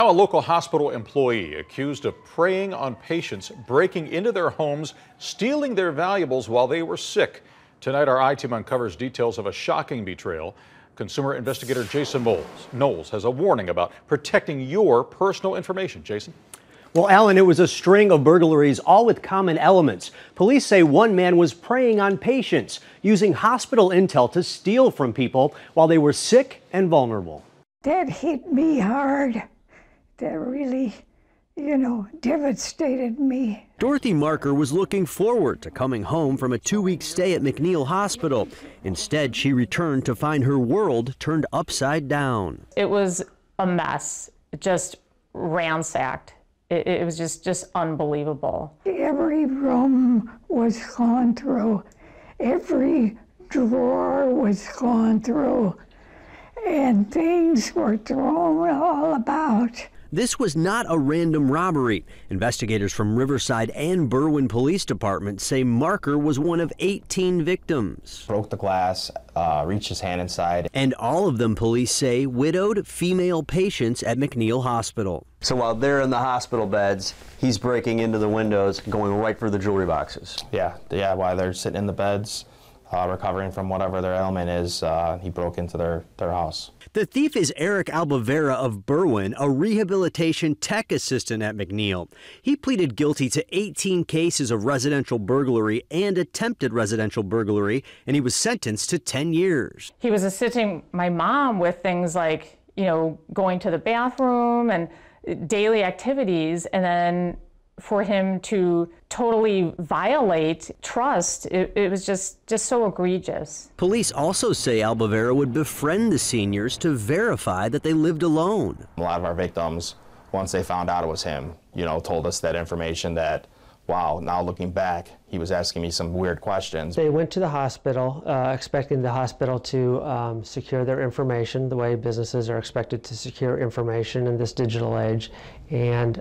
Now, a local hospital employee accused of preying on patients, breaking into their homes, stealing their valuables while they were sick. Tonight, our I-Team uncovers details of a shocking betrayal. Consumer investigator Jason Knowles has a warning about protecting your personal information. Jason? Well, Alan, it was a string of burglaries, all with common elements. Police say one man was preying on patients, using hospital intel to steal from people while they were sick and vulnerable. That hit me hard. That really, devastated me. Dorothy Marker was looking forward to coming home from a 2-week stay at McNeil Hospital. Instead, she returned to find her world turned upside down. It was a mess, just ransacked. It was just unbelievable. Every room was gone through. Every drawer was gone through. And things were thrown all about. This was not a random robbery. Investigators from Riverside and Berwyn Police Department say Marker was one of 18 victims. Broke the glass, reached his hand inside. And all of them, police say, widowed female patients at McNeil Hospital. So while they're in the hospital beds, he's breaking into the windows, going right for the jewelry boxes. Yeah, while they're sitting in the beds, recovering from whatever their ailment is, he broke into their house. The thief is Eric Albavera of Berwyn, a rehabilitation tech assistant at McNeil. He pleaded guilty to 18 cases of residential burglary and attempted residential burglary, and he was sentenced to 10 years. He was assisting my mom with things like, going to the bathroom and daily activities, and then for him to totally violate trust, it was just so egregious. Police also say Albavera would befriend the seniors to verify that they lived alone. A lot of our victims, once they found out it was him, told us that information that, wow, now looking back, he was asking me some weird questions. They went to the hospital, expecting the hospital to secure their information, the way businesses are expected to secure information in this digital age, and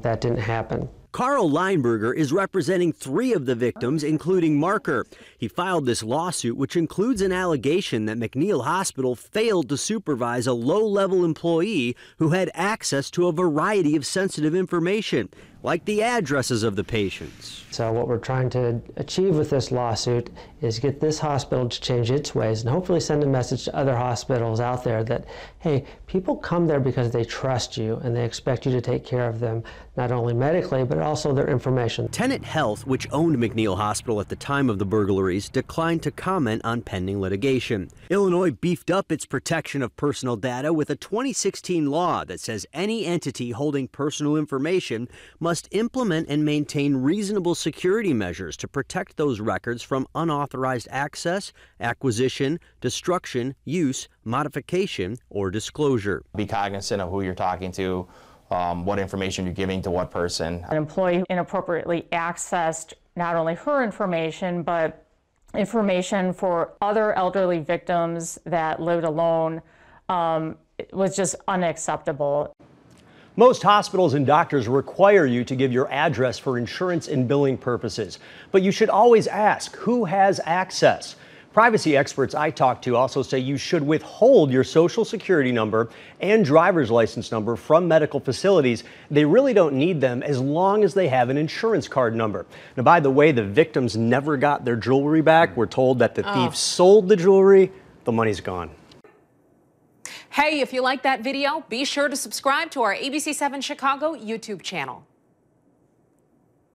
that didn't happen. Carl Lineberger is representing 3 of the victims, including Marker. He filed this lawsuit, which includes an allegation that McNeil Hospital failed to supervise a low-level employee who had access to a variety of sensitive information, like the addresses of the patients. So what we're trying to achieve with this lawsuit is get this hospital to change its ways and hopefully send a message to other hospitals out there that, hey, people come there because they trust you and they expect you to take care of them, not only medically, but also their information. Tenet Health, which owned McNeil Hospital at the time of the burglaries, declined to comment on pending litigation. Illinois beefed up its protection of personal data with a 2016 law that says any entity holding personal information must implement and maintain reasonable security measures to protect those records from unauthorized access, acquisition, destruction, use, modification, or disclosure. Be cognizant of who you're talking to, what information you're giving to what person. An employee inappropriately accessed not only her information, but information for other elderly victims that lived alone. It was just unacceptable. Most hospitals and doctors require you to give your address for insurance and billing purposes, but you should always ask who has access. Privacy experts I talked to also say you should withhold your social security number and driver's license number from medical facilities. They really don't need them as long as they have an insurance card number. Now, by the way, the victims never got their jewelry back. We're told that the thief sold the jewelry. The money's gone. Hey, if you like that video, be sure to subscribe to our ABC7 Chicago YouTube channel.